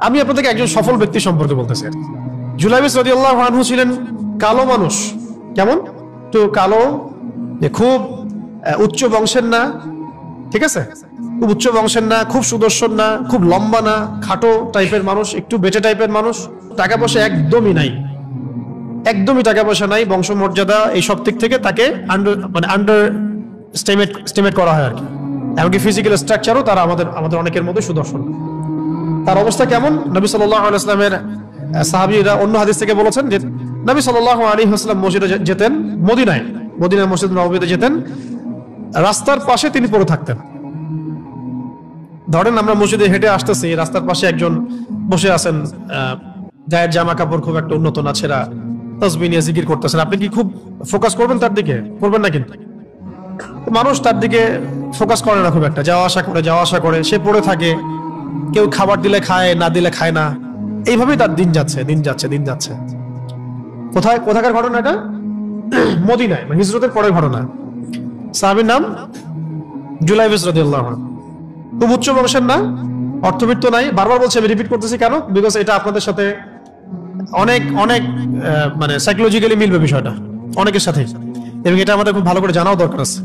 আমি আপনাদেরকে একজন সফল ব্যক্তি সম্পর্কে বলতেছি। জুলাইবিস রাদিয়াল্লাহু আনহু ছিলেন কালো মানুষ। কেমন? তো কালো, খুব উচ্চ বংশের না, ঠিক আছে, খুব উচ্চ বংশের না, খুব সুদর্শন না, খুব লম্বা না, খাটো টাইপের মানুষ, একটু বেটে টাইপের মানুষ। টাকা পয়সা একদমই নাই, একদমই টাকা পয়সা নাই, বংশমর্যাদা এই সব দিক থেকে তাকে আন্ডার স্টিমেট করা হয় আর কি। এমনকি ফিজিক্যাল স্ট্রাকচারও তারা আমাদের অনেকের মধ্যে সুদর্শন। তার অবস্থা কেমন? নবী সাল্লাল্লাহু আলাইহি ওয়াসাল্লামের সাহাবীরা অন্য হাদিস থেকে বলেছেন যে নবী সাল্লাল্লাহু আলাইহি ওয়াসাল্লাম মসজিদে যেতেন, মদিনায় মসজিদ নববীতে যেতেন, রাস্তার পাশে তিনি পড়ে থাকতেন। ধরেন আমরা মসজিদে হেঁটে আসতেছি, রাস্তার পাশে একজন বসে আছেন, গায়ের জামা কাপড় খুব একটা উন্নত না, ছেঁড়া, তাসবিহ নিয়ে জিকির করতেছেন। আপনি কি খুব ফোকাস করবেন তার দিকে? করবেন না। কিন্তু মানুষ তার দিকে ফোকাস করে না খুব একটা, যাওয়া আসা করে, সে পড়ে থাকে। কেউ খাবার দিলে খায়, না দিলে খায় না। এইভাবেই তার দিন যাচ্ছে। কোথাকার ঘটনা এটা? মদিনায়, হিজরতের পরের ঘটনা। সাহাবীর নাম জুলাইবিস রাদিয়াল্লাহু আনহু। খুব উচ্চ বংশের না, অর্থবিত্ত নাই। বারবার বলছি, আমি রিপিট করতেছি কেন? বিকজ এটা আপনাদের সাথে অনেক মানে সাইকোলজিক্যালি মিলবে বিষয়টা অনেকের সাথে, এবং এটা আমাদের খুব ভালো করে জানাও দরকার আছে।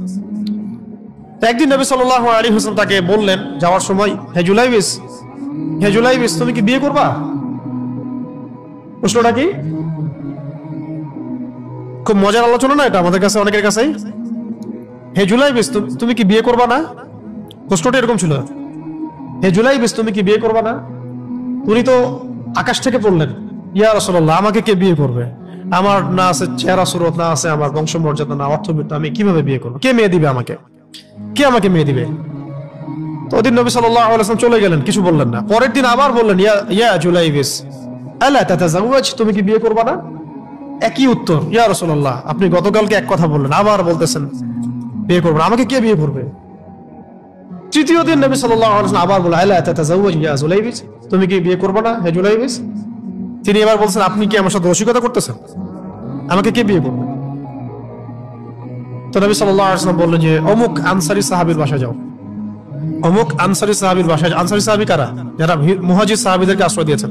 একদিন নবী সাল্লাল্লাহু আলাইহি ওয়াসাল্লাম তাকে বললেন যাওয়ার সময়, হে জুলাইবিস, তুমি কি বিয়ে করবা? প্রশ্নটা কি? খুব মজার আলোচনা না এটা আমাদের কাছে, অনেকের কাছেই। হে জুলাইবিস, তুমি কি বিয়ে করবা না? প্রশ্নটা এরকম ছিল, হে জুলাইবিস, তুমি কি বিয়ে করবা না? উনি তো আকাশ থেকে পড়লেন, ইয়া রাসূলুল্লাহ, আমাকে কে বিয়ে করবে? আমার না আছে চেহারা সুরত, না আছে আমার বংশমর্যাদা, না অর্থবিত্ত, আমি কিভাবে বিয়ে করবো? কে মেয়ে দিবে আমাকে? কে আমাকে মেয়ে দিবে? তো ওদিন নবী সাল্লাল্লাহু আলাইহি ওয়াসাল্লাম চলে গেলেন, কিছু বললেন না। পরের দিন আবার বললেন, ইয়া জুলাইবিস, আলা তাতাযাওয়াজ, তুমি কি বিয়ে করবা না? একই উত্তর, ইয়া রাসূলুল্লাহ, আপনি গতকালকে এক কথা বললেন, আবার বলতেছেন বিয়ে করবো না, আমাকে কে বিয়ে করবে? তৃতীয় দিন নবী সাল্লাল্লাহু আলাইহি ওয়াসাল্লাম আবার বললেন, আলা তাতাযাওয়াজ ইয়া জুলাইবিস, তুমি কি বিয়ে করবে না হে জুলাইবিস? তিনি এবার বলছেন, আপনি কি আমার সাথে রসিকতা করতেছেন? আমাকে কে বিয়ে করবে? তো নবী সাল্লাল্লাহু আলাইহি ওয়াসাল্লাম বললেন যে অমুক আনসারী সাহাবীর বাসায় যাও। অমুক আনসারী সাহাবীর বাসায়, আনসারী সাহাবী কারা? যারা মুহাজির সাহাবীদেরকে আশ্রয় দিয়েছেন।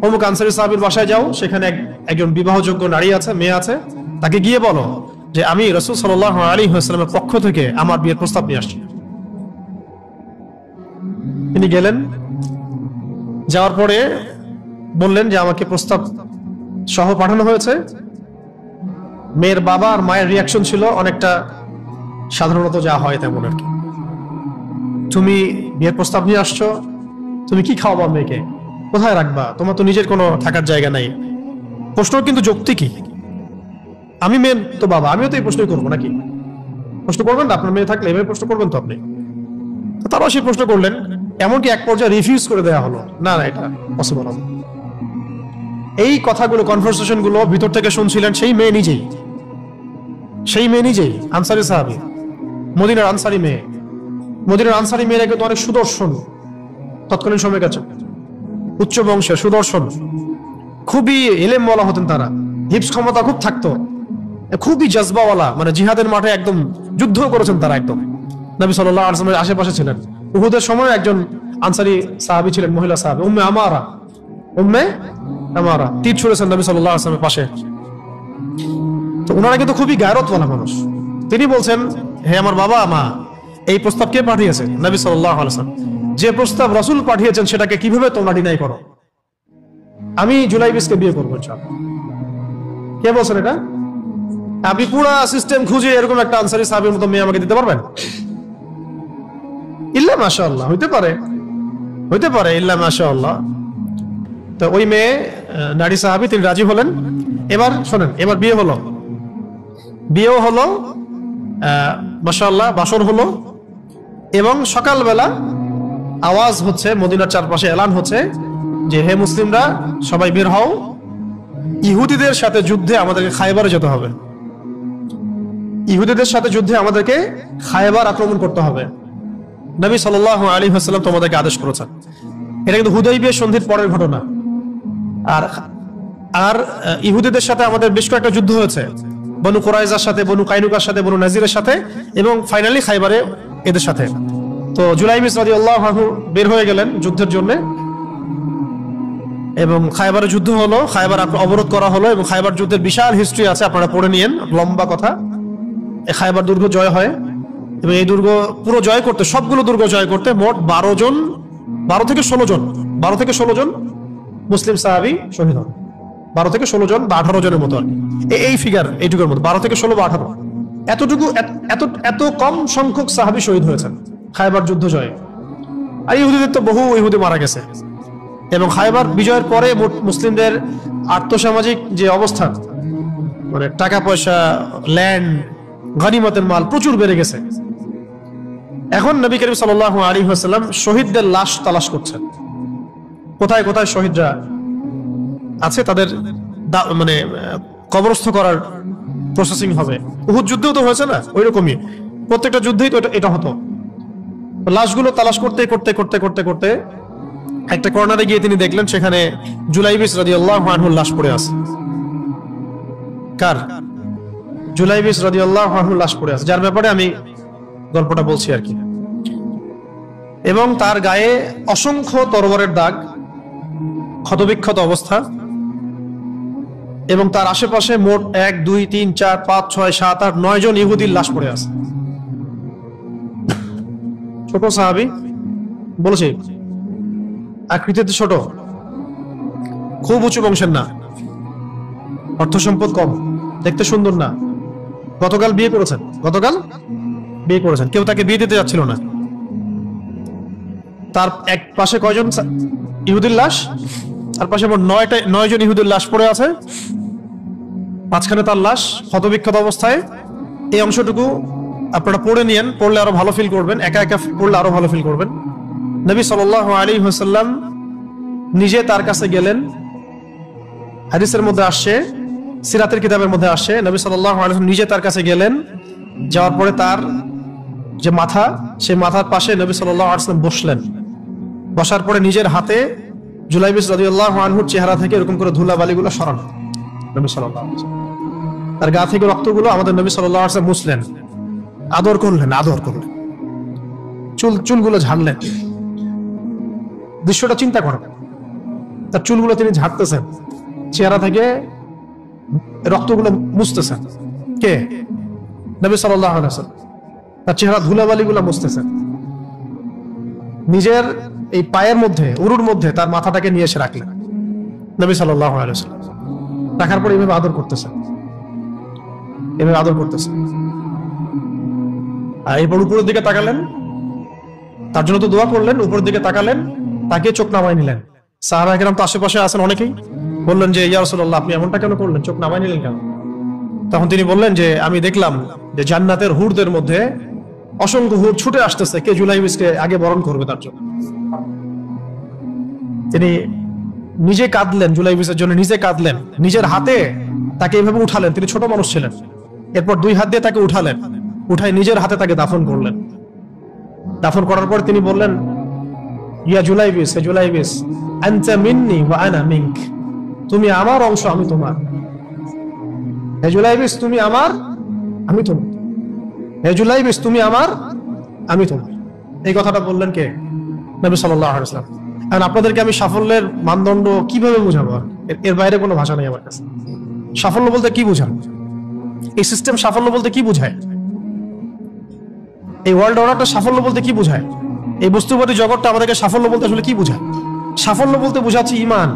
অমুক আনসারী সাহাবীর বাসায় যাও, সেখানে একজন বিবাহযোগ্য নারী আছে, মেয়ে আছে, তাকে গিয়ে বলো যে আমি রাসূল সাল্লাল্লাহু আলাইহি ওয়াসাল্লামের পক্ষ থেকে আমার বিয়ের প্রস্তাব নিয়ে আসছি। তিনি গেলেন, যাওয়ার পরে বললেন যে আমাকে প্রস্তাব সহ পাঠানো হয়েছে। মেয়ের বাবা আর মায়ের রিয়াকশন ছিল অনেকটা সাধারণত যা হয় তেমন আর কি। তুমি বিয়ের প্রস্তাব নিয়ে আসছো, তুমি কি খাওয়াবা মেয়েকে? কোথায় রাখবা? তোমার তো নিজের কোনো থাকার জায়গা নাই। প্রশ্ন কিন্তু যৌক্তিক কি? আমি মেয়ে তো বাবা, আমিও তো এই প্রশ্নই করবো নাকি? প্রশ্ন করবেন না? আপনার মেয়ে থাকলে এভাবে প্রশ্ন করবেন তো আপনি? তারাও সেই প্রশ্ন করলেন, এমনকি এক পর্যায়ে রিফিউজ করে দেওয়া হলো, না এটা পসিবল হবে। এই কথাগুলো, কনভারসেশন গুলো ভিতর থেকে শুনছিলেন সেই মেয়ে নিজেই, আনসারী সাহাবী, মদিনার আনসারী মেয়ে। মদিনার আনসারী মেয়েরা কিন্তু অনেক সুদর্শন তৎকালীন সময়ের কাছে, উচ্চ বংশের, সুদর্শন, খুবই ইলমওয়ালা হতেন তারা, হিপস ক্ষমতা খুব থাকতো, খুবই জজবাওয়ালা, মানে জিহাদের মাঠে একদম যুদ্ধ করেছেন তারা একদম। নবী সাল্লাল্লাহু আলাইহি ওয়াসাল্লামের আশেপাশে ছিলেন। উহুদের সময় একজন আনসারী সাহাবী ছিলেন, মহিলা সাহাবী, উম্মে আমারা, তীর ছুঁড়েছেন নবী সাল্লাল্লাহু আলাইহি ওয়াসাল্লামের পাশে। তো ওনারা কিন্তু খুবই গায়রতওয়ালা মানুষ। তিনি বলছেন, হে আমার বাবা মা, এই প্রস্তাব কে পাঠিয়েছে? নবী সাল্লাল্লাহু আলাইহি ওয়াসাল্লাম। যে প্রস্তাব রাসূল পাঠিয়েছেন সেটাকে কিভাবে তোমরা ডিনাই করো? আমি জুলাইবিসকে বিয়ে করবো ইনশাআল্লাহ। কে বলছেন এটা? আপনি পুরা সিস্টেম খুঁজে এরকম একটা আনসারী সাহাবীর মতো মেয়ে আমাকে দিতে পারবেন? ইল্লা মাশাআল্লাহ, হইতে পারে ইল্লা মাশাআল্লাহ। তো ওই মেয়ে নারী সাহাবী, তিনি রাজি হলেন। এবার শোনেন, এবার বিয়েও হলো, মাশাআল্লাহ, বাসর হলো, এবং সকালবেলা আওয়াজ হচ্ছে, মদিনার চারপাশে এলান হচ্ছে যে হে মুসলিমরা সবাই বের হও, ইহুদিদের সাথে যুদ্ধে আমাদেরকে খায়বারে যেতে হবে। ইহুদিদের সাথে যুদ্ধে আমাদেরকে খায়বার আক্রমণ করতে হবে। নবী সাল্লাল্লাহু আলাইহি ওয়াসাল্লাম তোমাদেরকে আদেশ করেছেন। এটা কিন্তু হুদাইবিয়া সন্ধির পরের ঘটনা। আর ইহুদিদের সাথে আমাদের বেশ কয়েকটা যুদ্ধ হয়েছে, বনু কুরাইজার সাথে, বনু কাইনুকার সাথে, বনু নাজিরের সাথে, এবং ফাইনালি খায়বারে এদের সাথে। তো জুলাইবিস রাদিয়াল্লাহু আনহু বের হয়ে গেলেন যুদ্ধের জন্য। এবং খায়বারের যুদ্ধ হলো, খায়বার অবরোধ করা হলো, এবং খায়বার যুদ্ধের বিশাল হিস্ট্রি আছে, আপনারা পড়ে নিয়েন, লম্বা কথা। এই খায়বার দুর্গ জয় হয়, এবং এই দুর্গ পুরো জয় করতে, সবগুলো দুর্গ জয় করতে মোট 12 থেকে 16 জন মুসলিম সাহাবী শহীদ হন। 12 থেকে 16 জন বা 18 জনের মতো আর কি, এই ফিগার, এইটুকুর মতো 12 থেকে 16 বা 18, এতটুকু, এত কম সংখ্যক সাহাবী শহীদ হয়েছেন খায়বার যুদ্ধ জয়ে। আর ইহুদিদের তো বহু ইহুদি মারা গেছে। এবং খায়বার বিজয়ের পরে মুসলিমদের আর্থসামাজিক যে অবস্থান, মানে টাকা পয়সা, ল্যান্ড, গনিমতের মাল প্রচুর বেড়ে গেছে। এখন নবী করিম সাল্লাল্লাহু আলাইহি ওয়াসাল্লাম শহীদদের লাশ তালাশ করছেন, কোথায় কোথায় শহীদরা আছে, তাদের মানে কবরস্থ করার প্রসেসিং হবে। উহুদ যুদ্ধেও তো হয়েছে না, ওই রকমই প্রত্যেকটা যুদ্ধেই তো এটা হতো। লাশগুলো তালাশ করতে করতে করতে করতে করতে একটা কর্নারে গিয়ে তিনি দেখলেন সেখানে জুলাইবিস রাদিয়াল্লাহু আনহুর লাশ পড়ে আছে। কার? জুলাইবিস রাদিয়াল্লাহু আনহুর লাশ পড়ে আছে, যার ব্যাপারে আমি গল্পটা বলছি আর কি। এবং তার গায়ে অসংখ্য তরবারের দাগ, ক্ষতবিক্ষত অবস্থা, এবং তার আশেপাশে মোট 1 2 3 4 5 6 7 8 9 জন ইহুদির লাশ পড়ে আছে। ছোট সাহাবী, বলেছি আকৃতিতে ছোট, খুব উঁচু বংশের না, অর্থ সম্পদ কম, দেখতে সুন্দর না, গতকাল বিয়ে করেছেন, কেউ তাকে বিয়ে দিতে যাচ্ছিল না। তার এক পাশে কয়জন ইহুদির লাশ, তার পাশে মোট 9 জন ইহুদির লাশ পড়ে আছে, মাঝখানে তার লাশ ক্ষতবিক্ষত অবস্থায়। এই অংশটুকু আপনারা পড়ে নিয়েন, পড়লে আরো ভালো ফিল করবেন, একা একা পড়লে আরো ভালো ফিল করবেন। নবী সাল্লাল্লাহু আলাইহি ওয়াসাল্লাম নিজে তার কাছে গেলেন, হাদিসের মধ্যে আসছে, সিরাতের কিতাবের মধ্যে আসছে, নবী সাল্লাল্লাহু আলাইহি ওয়াসাল্লাম নিজে তার কাছে গেলেন, যাওয়ার পরে তার যে মাথা, সেই মাথার পাশে নবী সাল্লাল্লাহু আলাইহি ওয়াসাল্লাম বসলেন। বসার পরে নিজের হাতে জুলাইবিস রাদিয়াল্লাহু আনহুর চেহারা থেকে এরকম করে ধুলাবালিগুলো সরান নবী সাল্লাল্লাহু আলাইহি ওয়াসাল্লাম। তার গা থেকে রক্তগুলো আমাদের নবী সাল্লাল্লাহু আলাইহি ওয়াসাল্লাম মুছলেন, আদর করলেন, চুলগুলো ঝাড়লেন। দৃশ্যটা চিন্তা করেন, তার চুলগুলো তিনি ঝাড়তেছেন, চেহারা থেকে রক্তগুলো মুছতেছেন। কে? নবী সাল্লাল্লাহু আলাইহি ওয়াসাল্লাম। তার চেহারা ধুলাবালিগুলো মুছতেছেন, নিজের এই পায়ের মধ্যে, উরুর মধ্যে তার মাথাটাকে নিয়ে এসে রাখলেন নবী সাল্লাল্লাহু আলাইহি ওয়াসাল্লাম। রাখার পর এভাবে আদর করতেছেন। আর এরপর উপরের দিকে তাকালেন, তার জন্য তো দোয়া করলেন, উপরের দিকে তাকালেন, তাকে চোখ নামায় নিলেন। সাহাবায়ে কেরাম তো আশেপাশে আছেন অনেকেই, বললেন যে ইয়া রাসূলুল্লাহ, আপনি এমনটা কেন করলেন, চোখ নামায় নিলেন কেন? তখন তিনি বললেন যে আমি দেখলাম যে জান্নাতের হুরদের মধ্যে অসংখ্য হুর ছুটে আসতেছে, কে জুলাইবিসকে আগে বরণ করবে তার জন্য। তিনি নিজে কাঁদলেন, জুলাইবিসের জন্য নিজে কাঁদলেন, নিজের হাতে তাকে এইভাবে উঠালেন। তিনি ছোট মানুষ ছিলেন। এরপর 2 হাত দিয়ে তাকে উঠালেন, উঠায় নিজের হাতে তাকে দাফন করলেন। দাফন করার পর তিনি বললেন, ইয়া জুলাইবিস, হে জুলাইবিস, আনতা মিন্নি ওয়া আনা মিনক, তুমি আমার অংশ, আমি তোমার। হে জুলাইবিস, তুমি আমার, আমি তোমার। হে জুলাইবিস, তুমি আমার, আমি তোমার। এই কথাটা বললেন কে? নবী সাল্লাল্লাহু আলাইহি ওয়াসাল্লাম। এখন আপনাদেরকে আমি সাফল্যের মানদণ্ড কিভাবে বুঝাবো? এর বাইরে কোনো ভাষা নেই আমার কাছে। সাফল্য বলতে কি বোঝান? এই সিস্টেম সাফল্য বলতে কি বোঝায়? এই ওয়ার্ল্ড অর্ডারটা সাফল্য বলতে কি বোঝায়? এই বস্তুবাদী জগৎটা আমাদেরকে সাফল্য বলতে আসলে কি বোঝায়? সাফল্য বলতে বোঝাচ্ছি ঈমান।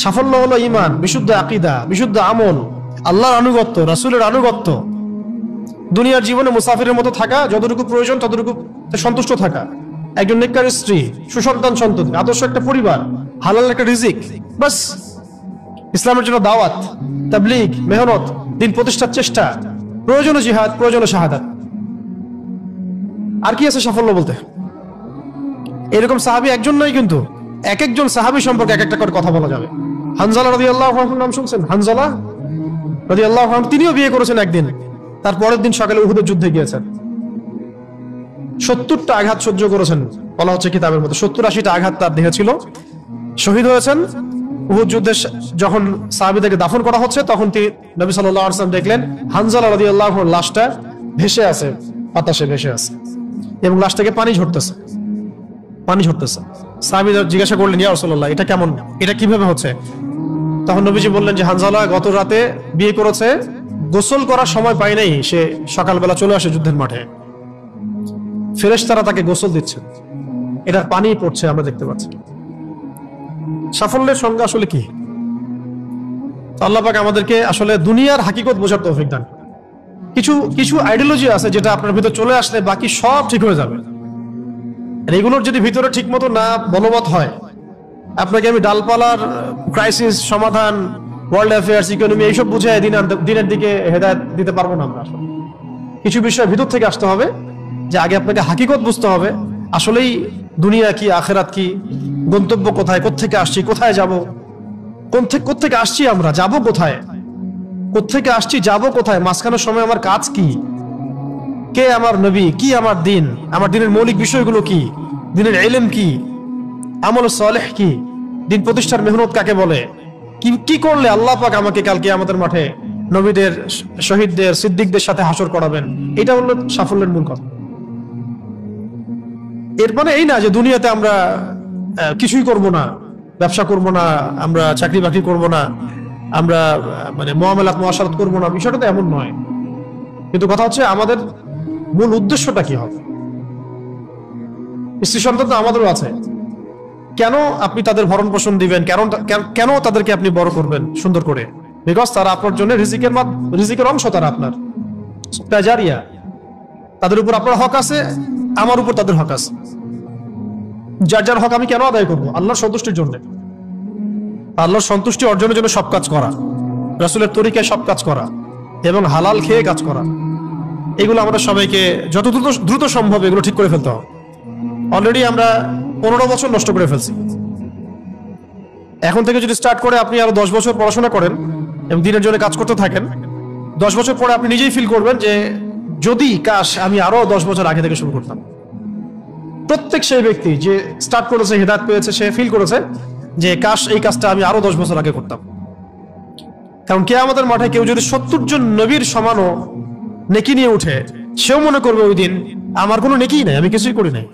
সাফল্য হলো ঈমান, বিশুদ্ধ আকীদা, বিশুদ্ধ আমল, আল্লাহর আনুগত্য, রাসূলের আনুগত্য, দুনিয়ার জীবনে মুসাফিরের মতো থাকা, যতটুকু প্রয়োজন ততটুকু সন্তুষ্ট থাকা, একজন নেককার স্ত্রী, সুসন্তান সন্ততি, আদর্শ একটা পরিবার, হালাল একটা রিজিক, বাস। ইসলামের জন্য দাওয়াত, তাবলীগ, মেহনত, দিন প্রতিষ্ঠার চেষ্টা, প্রয়োজনে জিহাদ, প্রয়োজনে শাহাদাত। আর কি আছে সাফল্য বলতে? এরকম সাহাবী একজন নয়, কিন্তু এক একজন সাহাবী সম্পর্কে এক একটা করে কথা বলা যাবে। হানজালা রাদিয়াল্লাহু আনহুর নাম শুনছেন? হানজালা রাদিয়াল্লাহু আনহু, তিনিও বিয়ে করেছেন একদিন, তার পরের দিন সকালে উহুদের যুদ্ধে গিয়েছেন। 70টা আঘাত সহ্য করেছেন, বলা হচ্ছে কিতাবের মধ্যে 70-80টা আঘাত তার দেহে ছিল। শহীদ হয়েছেন। উহুদ যুদ্ধে যখন সাহাবীদেরকে দাফন করা হচ্ছে, তখন তিনি নবী সাল্লাল্লাহু আলাইহি ওয়াসাল্লাম দেখলেন হানজালা রাদিয়াল্লাহু আনহুর লাশটা ভেসে আছে, বাতাসে ভেসে আছে, এবং লাশ থেকে পানি ঝরতেছে। সাহাবী জিজ্ঞাসা করলেন, ইয়া রাসূলুল্লাহ, এটা কেমন, এটা কিভাবে হচ্ছে? তখন নবীজি বললেন যে হানজালা গত রাতে বিয়ে করেছে, গোসল করার সময় পায় নাই, সে সকালবেলা চলে আসে যুদ্ধের মাঠে, ফেরেশতারা তাকে গোসল দিচ্ছে, এটার পানি পড়ছে, আমরা দেখতে পাচ্ছি। সাফল্যের সংজ্ঞা আসলে কি? আল্লাহ পাক আমাদেরকে আসলে দুনিয়ার হাকিকত বোঝার তৌফিক দান। কিছু কিছু আইডিওলজি আছে যেটা আপনার ভিতর চলে আসলে বাকি সব ঠিক হয়ে যাবে। এগুলোর যদি ভিতরে ঠিক মতো না বলবৎ হয়, আপনাকে আমি ডালপালার ক্রাইসিস সমাধান, ওয়ার্ল্ড অ্যাফেয়ার্স, ইকোনমি এইসব বুঝে দিনের দিকে হেদায়েত দিতে পারবো না আমরা। কিছু বিষয় ভিতর থেকে আসতে হবে, যে আগে আপনাকে হাকিকত বুঝতে হবে, আসলেই দুনিয়া কি, আখেরাত কি, গন্তব্য কোথায়, কোত্থেকে আসছি, কোথায় যাব, কোত্থেকে আসছি, আমরা যাব কোথায়, কোত্থেকে আসছি, যাব কোথায়, মাঝখানের সময় আমার কাজ কি, কে আমার নবী, কি আমার দিন, আমার দিনের মৌলিক বিষয়গুলো কি, দিনের ইলম কি, আমল সালেহ কি, দিন প্রতিষ্ঠার মেহনত কাকে বলে, কি করলে আল্লাহ পাক আমাকে কালকে আমাদের মাঠে নবীদের, শহীদদের, সিদ্দিকদের সাথে হাসর করাবেন। এটা হলো সাফল্যের মূল কথা। এর মানে এই না যে দুনিয়াতে আমরা কিছুই করব না, ব্যবসা করব না, আমরা চাকরি বাকরি করব না, আমরা মানে মুআমালাত মুআশারাত করব না, বিষয়টা তো এমন নয়। কিন্তু কথা হচ্ছে আমাদের মূল উদ্দেশ্যটা কি হবে। স্ত্রী সন্তান তো আমাদেরও আছে, কেন আপনি তাদের ভরণ পোষণ দিবেন, কেন তাদেরকে আপনি বড় করবেন সুন্দর করে? বিকজ তারা আপনার জন্য রিজিকের অংশ, তারা আপনার তাজারিয়া, তাদের উপর আপনার হক আছে, আমার উপর তাদের হক আছে। যার যার হক আমি কেন আদায় করবো? আল্লাহর সন্তুষ্টির জন্য, আল্লাহর সন্তুষ্টি অর্জনের জন্য সব কাজ করা, রাসূলের তরিকায় সব কাজ করা এবং হালাল খেয়ে কাজ করা। এগুলো আমাদের সবাইকে যত দ্রুত সম্ভব এগুলো ঠিক করে ফেলতে হবে। অলরেডি আমরা 15 বছর নষ্ট করে ফেলছি। এখন থেকে যদি স্টার্ট করে আপনি আরো 10 বছর পড়াশোনা করেন এবং দিনের জন্য কাজ করতে থাকেন, 10 বছর পরে আপনি নিজেই ফিল করবেন যে যদি কাশ আমি আরো 10 বছর আগে থেকে শুরু করতাম। প্রত্যেক সেই ব্যক্তি যে স্টার্ট করেছে, হেদায়েত পেয়েছে, সে ফিল করেছে যে কাশ এই কাজটা আমি আরো 10 বছর আগে করতাম। কারণ কিয়ামতের মাঠে কেউ যদি 70 জন নবীর সমানও নেকি নিয়ে উঠে, সেও মনে করবে ওই দিন আমার কোনো নেকিই নাই, আমি কিছুই করি নাই।